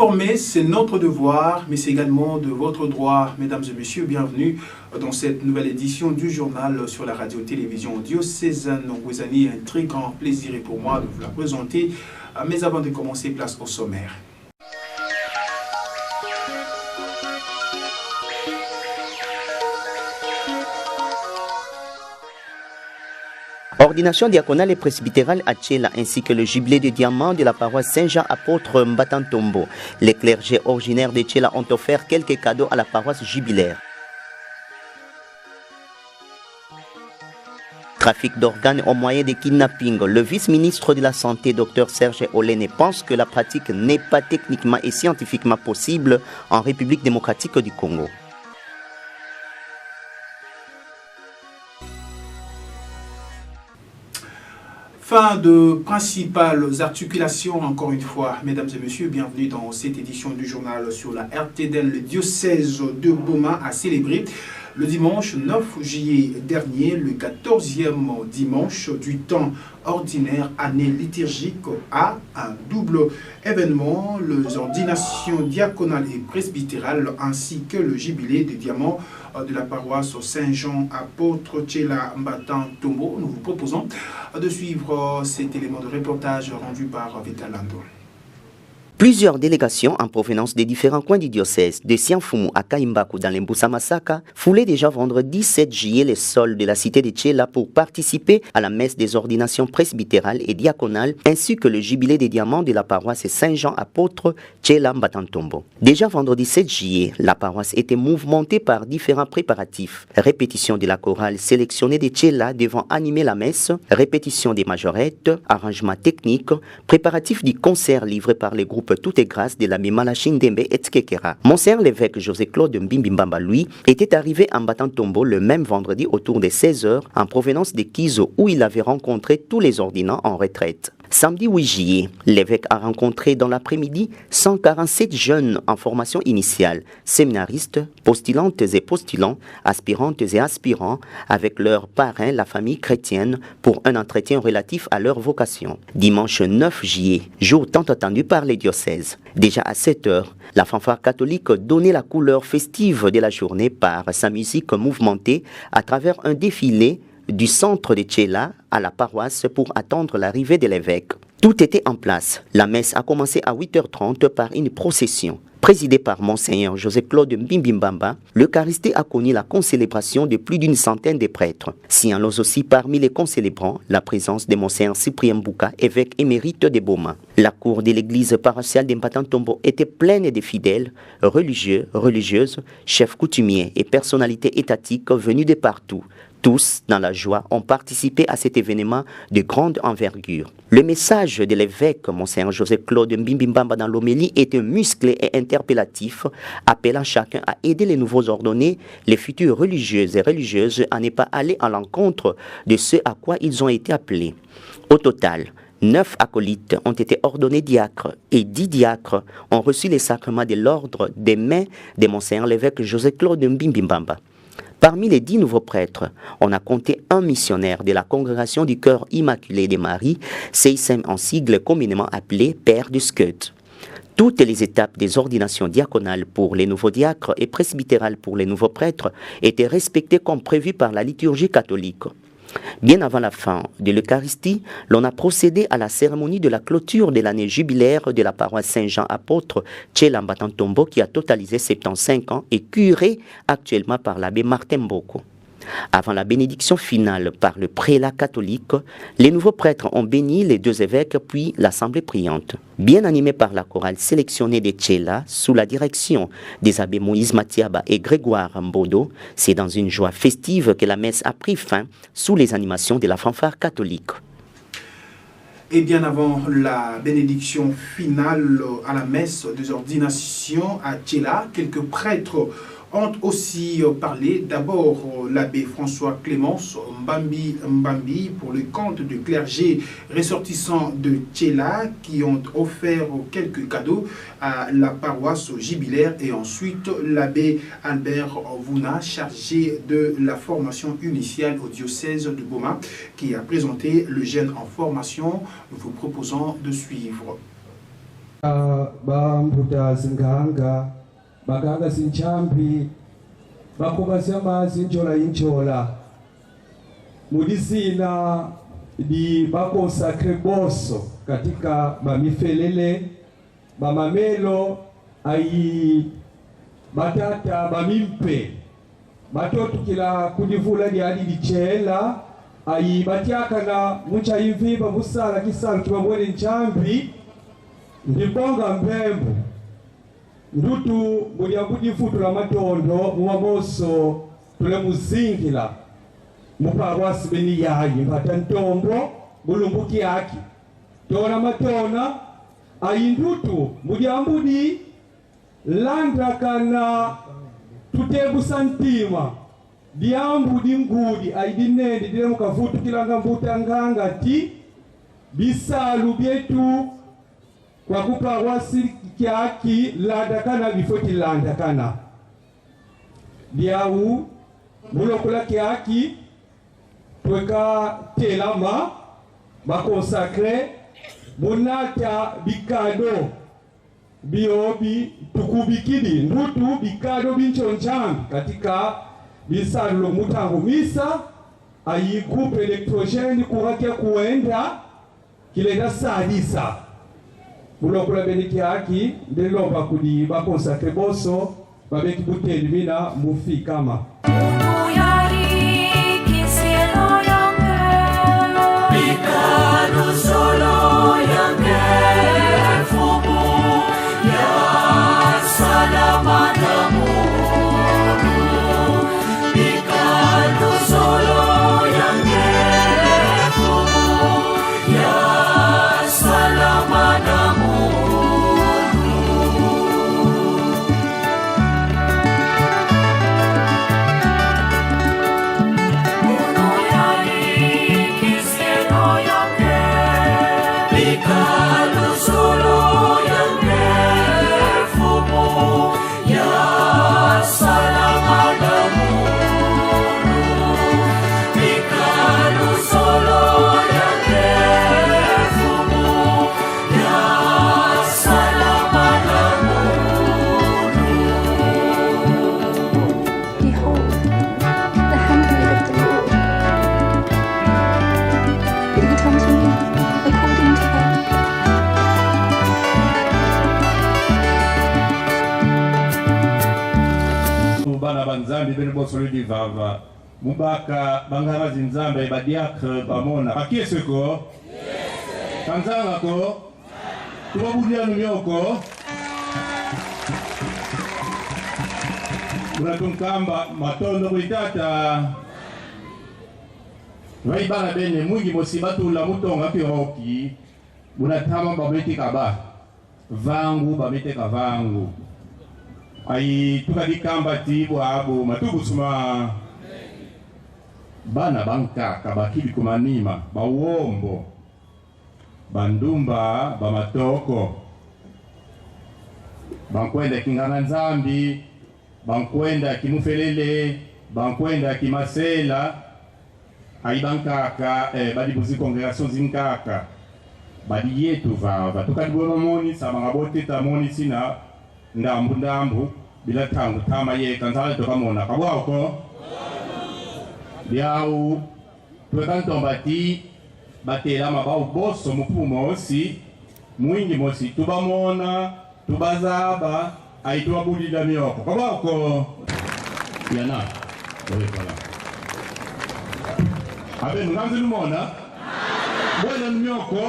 Informer, c'est notre devoir, mais c'est également de votre droit. Mesdames et messieurs, bienvenue dans cette nouvelle édition du journal sur la radio-télévision diocésaine Ngouzani. Un très grand plaisir est pour moi de vous la présenter. Mais avant de commencer, place au sommaire. Ordination diaconale et presbytérale à Tchela ainsi que le jubilé de diamant de la paroisse Saint-Jean apôtre Mbatantombo. Les clergés originaires de Tchela ont offert quelques cadeaux à la paroisse jubilaire. Trafic d'organes au moyen de kidnapping. Le vice-ministre de la Santé, Dr Serge Olene, pense que la pratique n'est pas techniquement et scientifiquement possible en République démocratique du Congo. Fin de principales articulations, encore une fois, mesdames et messieurs, bienvenue dans cette édition du journal sur la RTDN. Le diocèse de Boma a célébré le dimanche 9 juillet dernier, le 14e dimanche du temps ordinaire, année liturgique A, un double événement, les ordinations diaconales et presbytérales ainsi que le jubilé de diamant de la paroisse Saint-Jean apôtre Tchela Mbatantombo. Nous vous proposons de suivre cet élément de reportage rendu par Vitalando. Plusieurs délégations en provenance des différents coins du diocèse, de Sianfumu à Kaimbaku dans l'Emboussa Masaka, foulaient déjà vendredi 7 juillet les sols de la cité de Tchela pour participer à la messe des ordinations presbytérales et diaconales ainsi que le jubilé des diamants de la paroisse Saint-Jean apôtre Tchela Mbatantombo. Déjà vendredi 7 juillet, la paroisse était mouvementée par différents préparatifs. Répétition de la chorale sélectionnée de Tchela devant animer la messe, répétition des majorettes, arrangement technique, préparatifs du concert livré par les groupes Tout est grâce de l'abbé Malachine Dembe et Tskekera. Monseigneur l'évêque José-Claude Mbimbamba, lui, était arrivé en Mbatantombo le même vendredi autour des 16h en provenance de Kizo où il avait rencontré tous les ordinants en retraite. Samedi 8 juillet, l'évêque a rencontré dans l'après-midi 147 jeunes en formation initiale, séminaristes, postulantes et postulants, aspirantes et aspirants, avec leurs parrains, la famille chrétienne, pour un entretien relatif à leur vocation. Dimanche 9 juillet, jour tant attendu par les diocèses. Déjà à 7h, la fanfare catholique donnait la couleur festive de la journée par sa musique mouvementée à travers un défilé du centre de Tchela à la paroisse pour attendre l'arrivée de l'évêque. Tout était en place. La messe a commencé à 8h30 par une procession. Présidée par Monseigneur José-Claude Mbimbamba, l'Eucharistie a connu la concélébration de plus d'une centaine de prêtres. Signalons aussi parmi les concélébrants la présence de Monseigneur Cyprien Mbouka, évêque émérite de Boma. La cour de l'église paroissiale d'Mbatantombo était pleine de fidèles, religieux, religieuses, chefs coutumiers et personnalités étatiques venus de partout. Tous, dans la joie, ont participé à cet événement de grande envergure. Le message de l'évêque, Monseigneur José-Claude Mbimbamba dans l'homélie, était musclé et interpellatif, appelant chacun à aider les nouveaux ordonnés, les futurs religieux et religieuses, à ne pas aller à l'encontre de ce à quoi ils ont été appelés. Au total, 9 acolytes ont été ordonnés diacres et 10 diacres ont reçu les sacrements de l'ordre des mains de Monseigneur l'évêque José-Claude Mbimbamba. Parmi les 10 nouveaux prêtres, on a compté un missionnaire de la congrégation du cœur immaculé de Marie, CISM en sigle communément appelé Père du Skeut. Toutes les étapes des ordinations diaconales pour les nouveaux diacres et presbytérales pour les nouveaux prêtres étaient respectées comme prévu par la liturgie catholique. Bien avant la fin de l'Eucharistie, l'on a procédé à la cérémonie de la clôture de l'année jubilaire de la paroisse Saint-Jean apôtre Tchela Mbatantombo qui a totalisé 75 ans et curé actuellement par l'abbé Martin Mboko. Avant la bénédiction finale par le prélat catholique, les nouveaux prêtres ont béni les 2 évêques puis l'assemblée priante. Bien animée par la chorale sélectionnée de Tchela, sous la direction des abbés Moïse Matiaba et Grégoire Mbodo, c'est dans une joie festive que la messe a pris fin sous les animations de la fanfare catholique. Et bien avant la bénédiction finale à la messe des ordinations à Tchela, quelques prêtres ont aussi parlé. D'abord, l'abbé François Clémence Mbambi pour le compte du clergé ressortissant de Tchela qui ont offert quelques cadeaux à la paroisse jubilaire, et ensuite l'abbé Albert Vouna, chargé de la formation initiale au diocèse de Boma, qui a présenté le jeune en formation. Nous vous proposons de suivre. Bambuta zinganga, baganga zinchambi, bakubasya amazi inchola. Mudizina di bako sacre boso katika bamifelele, bamamelo, ayi batata bamimpe. Batoto kila kudivula di adi di chela, ayi batiaka na mucha hivi babusala kisala kibamwele nchambi, ndibonga mbembu. Ndutu muliabudifu tula matondo, muwamoso tule muzingila. Muparwasi beni yayi, mpata ntombo, bulumbuki yaki. Tona matona, ayi ndutu muliambudi landra kana tutebu santima. Diambudi ngudi, ayi dinendi, dile mukafutu kilanga mbuta nganga ti, bisalu bietu, kwa kuparwasi kiaki landakana bifoti landakana. Diawu, mulokula kiaki, tweka telama, bakonsakre, munata bikado, biobi, tukubikidi, ndutu bikado binchonchambi, katika bisalulo mutangu misa, ayi groupe elektrogeni kuhakia kuenda, kilenda sadisa. Mulokula beniki haki, ndelomba kudi bakonsakre boso, babeki buteli mina mufi kama. Banzambi bene bosolo di vava mubaka bangara zinzambe badiakre bamona bakieseko kanzanga ko tubabudia nyoko muratunkamba matondo kuitata waibana bene mwingi mosibatula mutonga piroki munatama babeti kaba vangu babete kavangu ayi tukadikamba tibwa abo matubusuma bana bankaka bakili kumanima bawombo bandumba bamatoko bankwenda kingana nzambi bankwenda kimufelele bankwenda kimasela ayi bankaka badibuzi congregation zinkaka badi yetu vava tukadibwe mamoni sabangabote tamoni sina ndambu bila tangu tama ye kanzala tokamona kabwako biau twekantombati batela mabau boso mupumo osi mwingi mosi tubamona tubazaba aitubabulila myoko kabwako yana oyekola abe nganze lumona bwela myoko.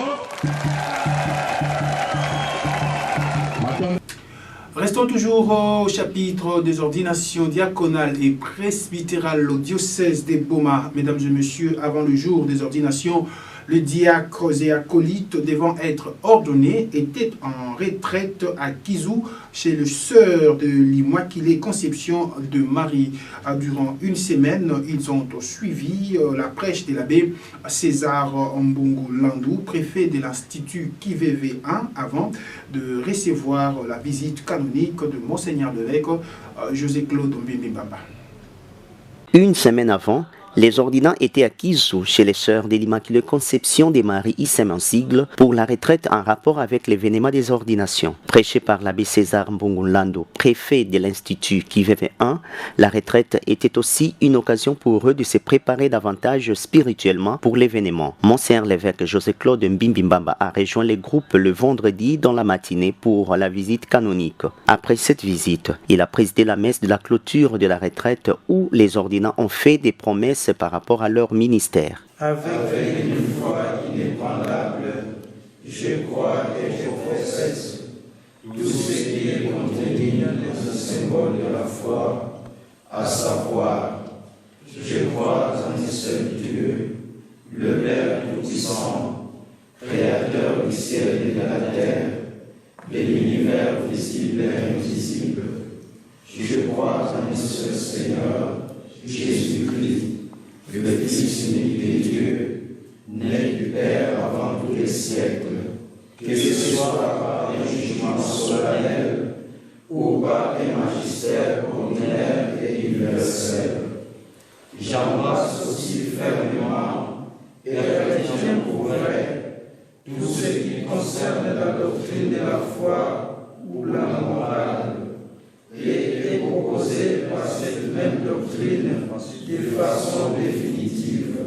Restons toujours au chapitre des ordinations diaconales et presbytérales au diocèse des Boma. Mesdames et messieurs, avant le jour des ordinations, les diacres et acolytes devant être ordonnés étaient en retraite à Kizou chez le sœur de l'Immaculée Conception de Marie. Durant une semaine, ils ont suivi la prêche de l'abbé César Mbungu Landou, préfet de l'Institut Kiveve 1, avant de recevoir la visite canonique de Monseigneur l'évêque José Claude Mbembe Baba. Une semaine avant, Les ordinants étaient à Kizou chez les sœurs de l'Immaculée Conception des Maries Issem en sigle pour la retraite en rapport avec l'événement des ordinations. Prêché par l'abbé César Mbongulando, préfet de l'Institut Kiveve 1, la retraite était aussi une occasion pour eux de se préparer davantage spirituellement pour l'événement. Monseigneur l'évêque José-Claude Mbimbimbamba a rejoint les groupes le vendredi dans la matinée pour la visite canonique. Après cette visite, il a présidé la messe de la clôture de la retraite où les ordinants ont fait des promesses par rapport à leur ministère. Avec une foi inébranlable, je crois et je professe tout ce qui est contenu dans le symbole de la foi, à savoir, je crois en un seul Dieu, le Père Tout-Puissant, Créateur du ciel et de la terre, de l'univers visible et invisible. Je crois en un seul Seigneur, Jésus-Christ, le Fils unique de Dieu, né du Père avant tous les siècles, que ce soit par un jugement solennel ou par un magistère ordinaire et universel. J'embrasse aussi fermement et retiens pour vrai tout ce qui concerne la doctrine de la foi ou la morale, et est proposé par cette même doctrine de façon définitive,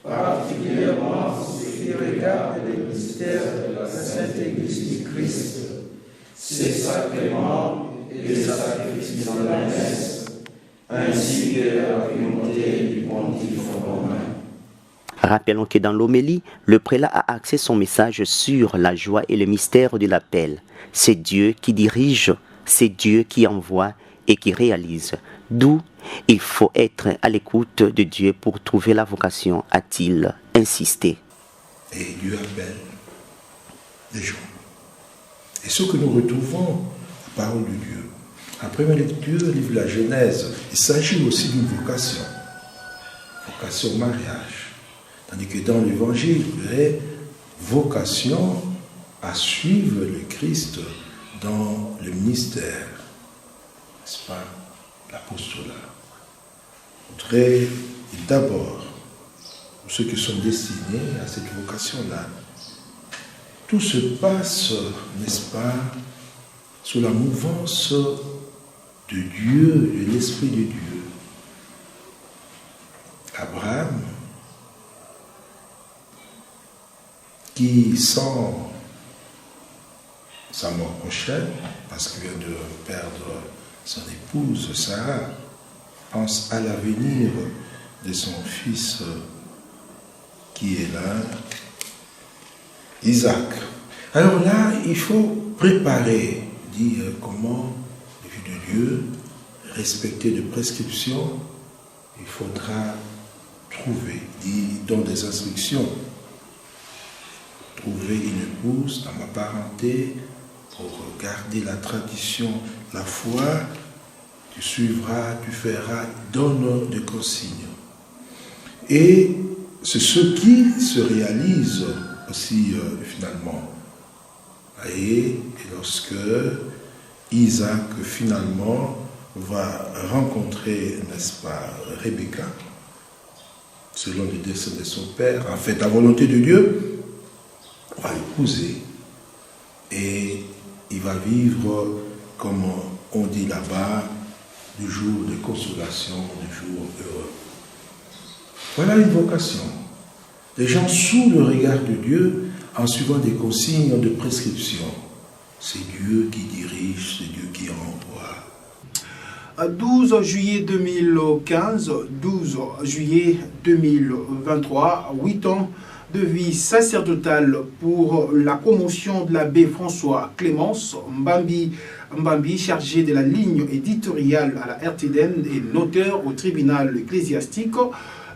particulièrement ce qui regarde le mystère de la Sainte Église du Christ, ses sacrements et les sacrifices de la messe, ainsi que la communauté du pontife romain. Rappelons que dans l'homélie, le prélat a axé son message sur la joie et le mystère de l'appel. C'est Dieu qui dirige, c'est Dieu qui envoie et qui réalise. D'où il faut être à l'écoute de Dieu pour trouver la vocation, a-t-il insisté. Et Dieu appelle les gens. Et ce que nous retrouvons, la parole de Dieu. En première lecture, le livre de la Genèse, il s'agit aussi d'une vocation. Vocation mariage. Tandis que dans l'Évangile, il y a vocation à suivre le Christ dans le ministère, n'est-ce pas, l'apostolat. D'abord, pour ceux qui sont destinés à cette vocation-là, tout se passe, n'est-ce pas, sous la mouvance de Dieu, de l'Esprit de Dieu. Abraham, qui sent sa mort prochaine, parce qu'il vient de perdre son épouse Sarah, pense à l'avenir de son fils qui est là, Isaac. Alors là, il faut préparer, dire comment, le Fils de Dieu, respecter les prescriptions, il faudra trouver, dit dans des instructions, trouver une épouse dans ma parenté, pour garder la tradition, la foi, tu suivras, tu feras, donne des consignes. Et c'est ce qui se réalise aussi finalement. Et lorsque Isaac finalement va rencontrer, n'est-ce pas, Rebecca, selon les desseins de son père, en fait la volonté de Dieu, va l'épouser. Et il va vivre, comme on dit là-bas, du jour de consolation, du jour heureux. Voilà une vocation. Les gens sous le regard de Dieu, en suivant des consignes de prescription. C'est Dieu qui dirige, c'est Dieu qui envoie. 12 juillet 2015, 12 juillet 2023, 8 ans de vie sacerdotale pour la promotion de l'abbé François Clémence Mbambi, chargé de la ligne éditoriale à la RTDN et notaire au tribunal ecclésiastique.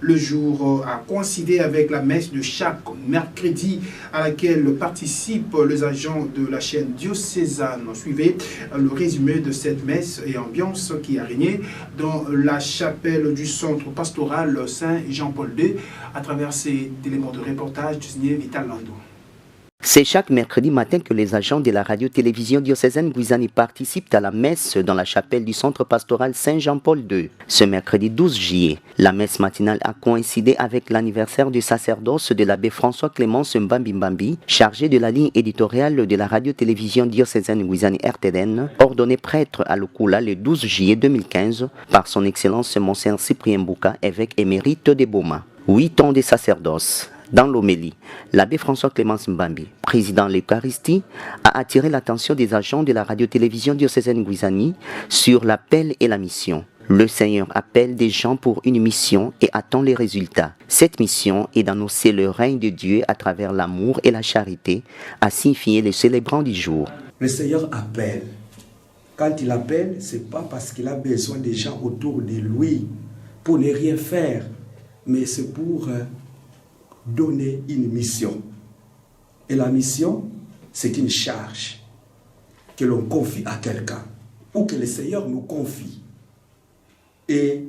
Le jour a coïncidé avec la messe de chaque mercredi à laquelle participent les agents de la chaîne diocésaine. Suivez le résumé de cette messe et ambiance qui a régné dans la chapelle du centre pastoral Saint Jean-Paul II à travers ces éléments de reportage signé Vital Lando. C'est chaque mercredi matin que les agents de la radio-télévision diocésaine Guizani participent à la messe dans la chapelle du centre pastoral Saint-Jean-Paul II. Ce mercredi 12 juillet, la messe matinale a coïncidé avec l'anniversaire du sacerdoce de l'abbé François-Clémence Mbambi, chargé de la ligne éditoriale de la radio-télévision diocésaine Guizani RTDN, ordonné prêtre à Lukula le 12 juillet 2015 par son Excellence Monseigneur Cyprien Bouka, évêque émérite de Boma. 8 ans de sacerdoce. Dans l'homélie, l'abbé François-Clémence Mbambi, président de l'Eucharistie, a attiré l'attention des agents de la radio-télévision diocésaine Guizani sur l'appel et la mission. Le Seigneur appelle des gens pour une mission et attend les résultats. Cette mission est d'annoncer le règne de Dieu à travers l'amour et la charité, a signifié les célébrants du jour. Le Seigneur appelle. Quand il appelle, ce n'est pas parce qu'il a besoin des gens autour de lui pour ne rien faire, mais c'est pour donner une mission. Et la mission, c'est une charge que l'on confie à quelqu'un ou que le Seigneur nous confie. Et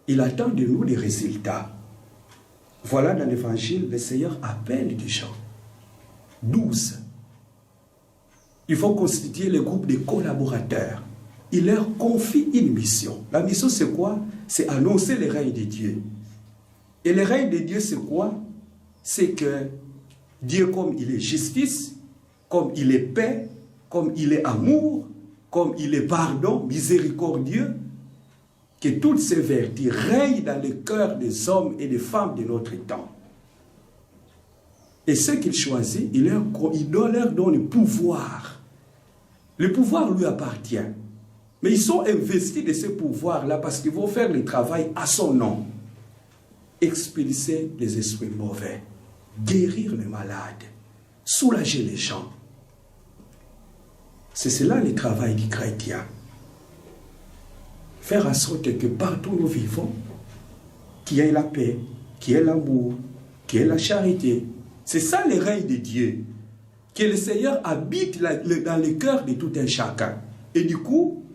il attend de nous des résultats. Voilà, dans l'évangile, le Seigneur appelle des gens. 12. Il faut constituer le groupe de collaborateurs. Il leur confie une mission. La mission, c'est quoi? C'est annoncer le règne de Dieu. Et le règne de Dieu, c'est quoi? C'est que Dieu, comme il est justice, comme il est paix, comme il est amour, comme il est pardon, miséricordieux, que toutes ces vertus règnent dans le cœur des hommes et des femmes de notre temps. Et ceux qu'il choisit, il doit leur donner le pouvoir. Le pouvoir lui appartient. Mais ils sont investis de ce pouvoir-là parce qu'ils vont faire le travail à son nom. Expulser les esprits mauvais, guérir les malades, soulager les gens. C'est cela le travail du chrétien. Faire en sorte que partout nous vivons, qu'il y ait la paix, qu'il y ait l'amour, qu'il y ait la charité. C'est ça le règne de Dieu. Que le Seigneur habite dans le cœur de tout un chacun. Et du coup,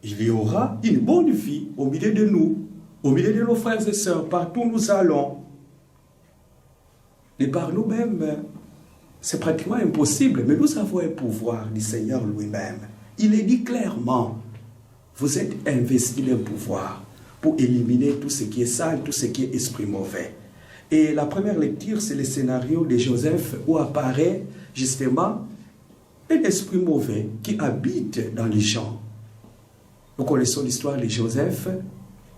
il y aura une bonne vie au milieu de nous. Au milieu de nos frères et sœurs, partout où nous allons. Et par nous-mêmes, c'est pratiquement impossible, mais nous avons un pouvoir du Seigneur lui-même. Il est dit clairement, vous êtes investis d'un pouvoir pour éliminer tout ce qui est sale, tout ce qui est esprit mauvais. Et la première lecture, c'est le scénario de Joseph où apparaît justement un esprit mauvais qui habite dans les gens. Nous connaissons l'histoire de Joseph,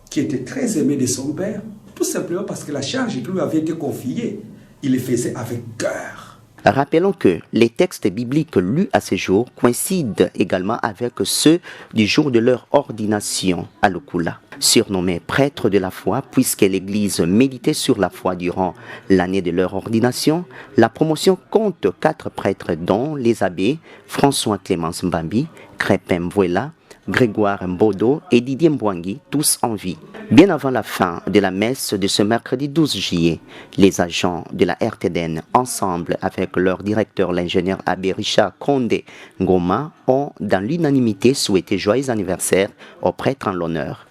qui était très aimé de son père, tout simplement parce que la charge qui lui avait été confiée, il le faisait avec cœur. Rappelons que les textes bibliques lus à ce jour coïncident également avec ceux du jour de leur ordination à Lukula. Surnommés prêtres de la foi, puisque l'Église méditait sur la foi durant l'année de leur ordination, la promotion compte 4 prêtres dont les abbés François-Clémence Mbambi, Crépin Mvouela, Grégoire Mbodo et Didier Mbouangui, tous en vie. Bien avant la fin de la messe de ce mercredi 12 juillet, les agents de la RTDN, ensemble avec leur directeur, l'ingénieur abbé Richard Condé Ngoma, ont dans l'unanimité souhaité joyeux anniversaire au prêtre en l'honneur.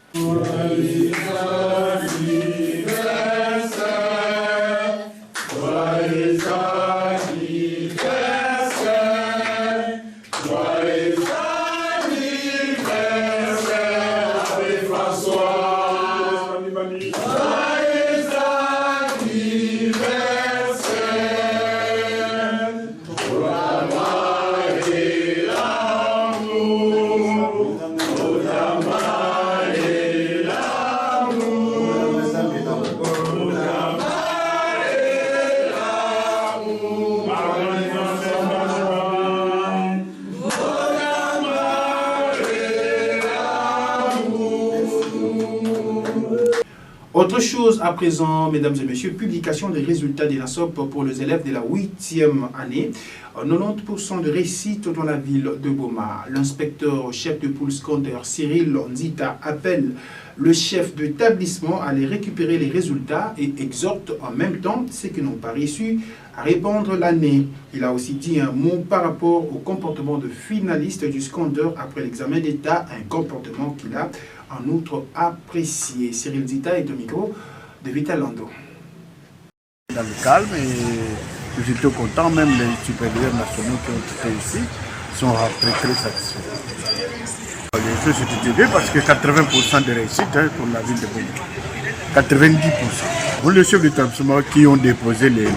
Autre chose à présent, mesdames et messieurs, publication des résultats de la SOP pour les élèves de la 8e année. 90% de réussite dans la ville de Boma. L'inspecteur chef de pôle secondaire Cyril Nzita appelle le chef d'établissement à aller récupérer les résultats et exhorte en même temps ceux qui n'ont pas réussi à répondre l'année. Il a aussi dit un mot par rapport au comportement de finaliste du secondaire après l'examen d'État, un comportement qu'il a en outre apprécié. Cyril Nzita est au micro de Vital Lando. Dans le calme et Nous étions contents, même les supérieurs nationaux qui ont été ici sont très très satisfaits. Les choses étaient bien parce que 80% de réussite pour la ville de Boma. 90%. Pour les chefs d'établissement qui ont déposé les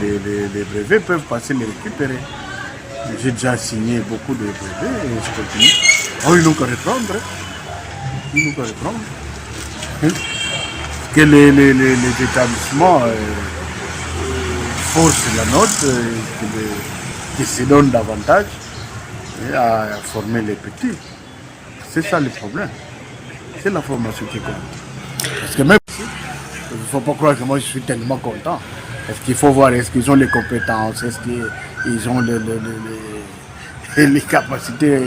brevets peuvent passer les récupérer. J'ai déjà signé beaucoup de brevets et je continue. Oh, ils n'ont qu'à reprendre. Ils n'ont qu'à reprendre. Que les établissements forcent la note, qu'ils se donnent davantage à former les petits. C'est ça le problème. C'est la formation qui compte. Parce que même ici, il ne faut pas croire que moi je suis tellement content. Est-ce qu'il faut voir, est-ce qu'ils ont les compétences, est-ce qu'ils ont les capacités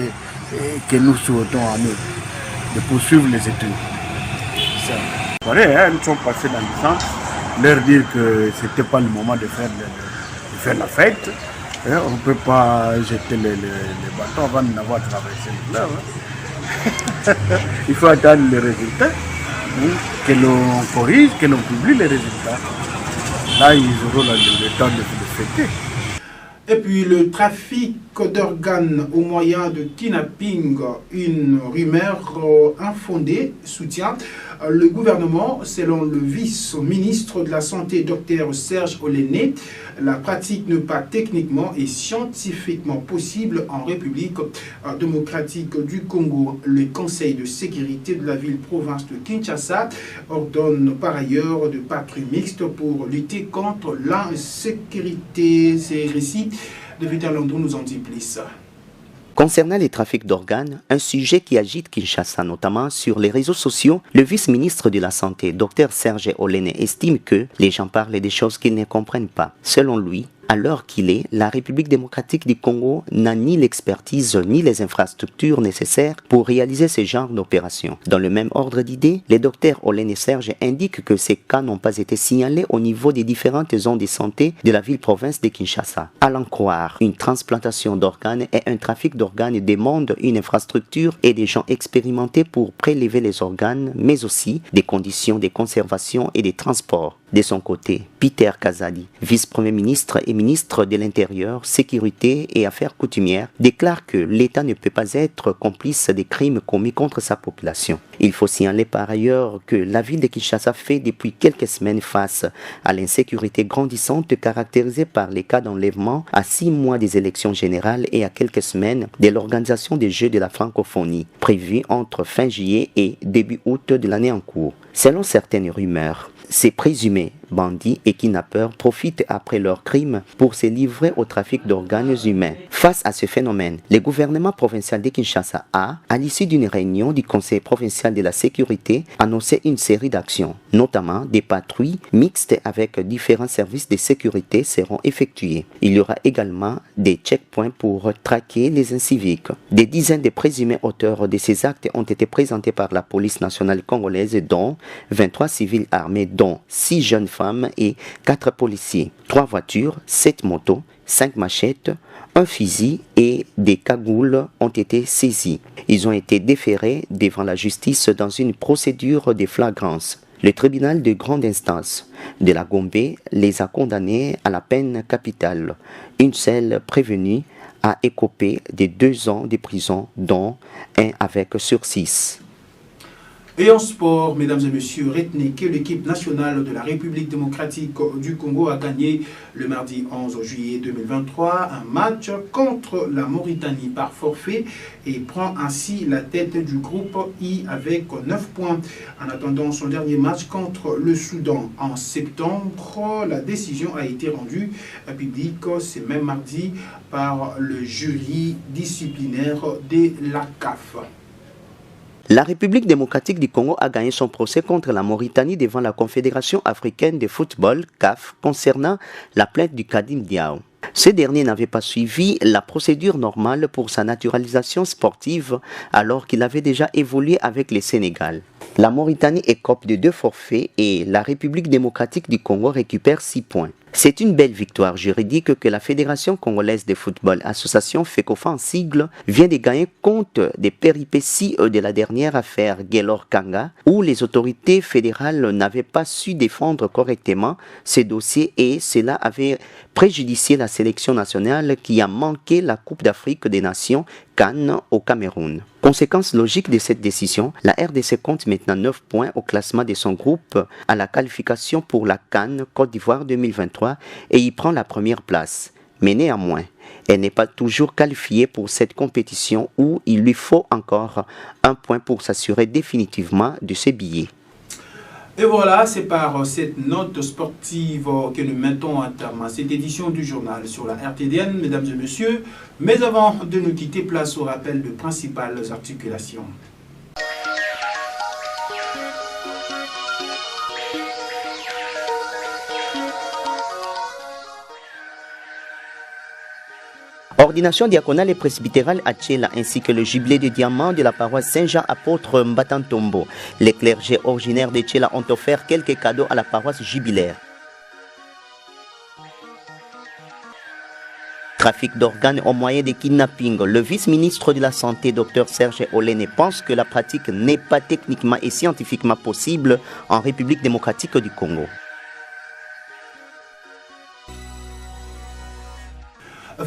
que nous souhaitons à nous de poursuivre les études. Ça. Pareil, ils sont passés dans le sens, leur dire que ce n'était pas le moment de faire la fête. On ne peut pas jeter les bâtons avant d'avoir traversé le fleuve. Il faut attendre les résultats, que l'on corrige, que l'on publie les résultats. Là, ils auront le temps de fêter. Et puis le trafic d'organes au moyen de kidnapping, une rumeur infondée, soutient le gouvernement. Selon le vice-ministre de la Santé, Dr Serge Olené, la pratique n'est pas techniquement et scientifiquement possible en République démocratique du Congo. Le Conseil de sécurité de la ville-province de Kinshasa ordonne par ailleurs de patrouilles mixtes pour lutter contre l'insécurité. Ces récits de Vital Landou nous en dit plus. Concernant les trafics d'organes, un sujet qui agite Kinshasa, notamment sur les réseaux sociaux, le vice-ministre de la Santé, Dr Serge Olené, estime que les gens parlent des choses qu'ils ne comprennent pas. Selon lui, à l'heure qu'il est, la République démocratique du Congo n'a ni l'expertise ni les infrastructures nécessaires pour réaliser ce genre d'opérations. Dans le même ordre d'idées, les docteurs Olené Serge indiquent que ces cas n'ont pas été signalés au niveau des différentes zones de santé de la ville-province de Kinshasa. À l'en croire, une transplantation d'organes et un trafic d'organes demandent une infrastructure et des gens expérimentés pour prélever les organes, mais aussi des conditions de conservation et de transport. De son côté, Peter Kazadi, vice-premier ministre et ministre de l'Intérieur, Sécurité et Affaires coutumières, déclare que l'État ne peut pas être complice des crimes commis contre sa population. Il faut signaler par ailleurs que la ville de Kinshasa fait depuis quelques semaines face à l'insécurité grandissante caractérisée par les cas d'enlèvement à 6 mois des élections générales et à quelques semaines de l'organisation des Jeux de la francophonie, prévus entre fin juillet et début août de l'année en cours. Selon certaines rumeurs, ces présumés bandits et kidnappeurs profitent après leurs crimes pour se livrer au trafic d'organes humains. Face à ce phénomène, le gouvernement provincial de Kinshasa a, à l'issue d'une réunion du Conseil provincial de la sécurité, annoncé une série d'actions, notamment des patrouilles mixtes avec différents services de sécurité seront effectuées. Il y aura également des checkpoints pour traquer les inciviques. Des dizaines de présumés auteurs de ces actes ont été présentés par la police nationale congolaise, dont 23 civils armés, dont 6 jeunes femmes et 4 policiers, 3 voitures, 7 motos, 5 machettes, un fusil et des cagoules ont été saisis. Ils ont été déférés devant la justice dans une procédure de flagrance. Le tribunal de grande instance de la Gombe les a condamnés à la peine capitale. Une seule prévenue a écopé de 2 ans de prison, dont un avec sursis. Et en sport, mesdames et messieurs, retenez que l'équipe nationale de la République démocratique du Congo a gagné le mardi 11 juillet 2023 un match contre la Mauritanie par forfait et prend ainsi la tête du groupe I avec 9 points. En attendant son dernier match contre le Soudan en septembre, la décision a été rendue publique ce même mardi par le jury disciplinaire de la CAF. La République démocratique du Congo a gagné son procès contre la Mauritanie devant la Confédération africaine de football, CAF, concernant la plainte du Kadim Diaw. Ce dernier n'avait pas suivi la procédure normale pour sa naturalisation sportive alors qu'il avait déjà évolué avec le Sénégal. La Mauritanie écope de 2 forfaits et la République démocratique du Congo récupère 6 points. C'est une belle victoire juridique que la Fédération congolaise de football, association FECOFA en sigle, vient de gagner compte des péripéties de la dernière affaire Gaylor Kanga, où les autorités fédérales n'avaient pas su défendre correctement ce dossier et cela avait préjudicié la sélection nationale qui a manqué la Coupe d'Afrique des Nations CAN au Cameroun. Conséquence logique de cette décision, la RDC compte maintenant 9 points au classement de son groupe à la qualification pour la CAN Côte d'Ivoire 2023 et y prend la première place. Mais néanmoins, elle n'est pas toujours qualifiée pour cette compétition où il lui faut encore 1 point pour s'assurer définitivement de ses billets. Et voilà, c'est par cette note sportive que nous mettons un terme à cette édition du journal sur la RTDN, mesdames et messieurs. Mais avant de nous quitter, place au rappel de principales articulations. Ordination diaconale et presbytérale à Tchela ainsi que le jubilé de diamant de la paroisse Saint-Jean apôtre Mbatantombo. Les clergés originaires de Tchela ont offert quelques cadeaux à la paroisse jubilaire. Trafic d'organes au moyen de kidnapping. Le vice-ministre de la Santé, Dr Serge Olene, pense que la pratique n'est pas techniquement et scientifiquement possible en République démocratique du Congo.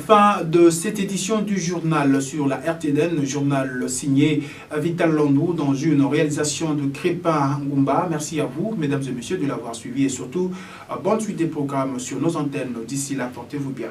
Fin de cette édition du journal sur la RTDN, le journal signé Vital Landou dans une réalisation de Crépin Ngumba. Merci à vous, mesdames et messieurs, de l'avoir suivi et surtout, bonne suite des programmes sur nos antennes. D'ici là, portez-vous bien.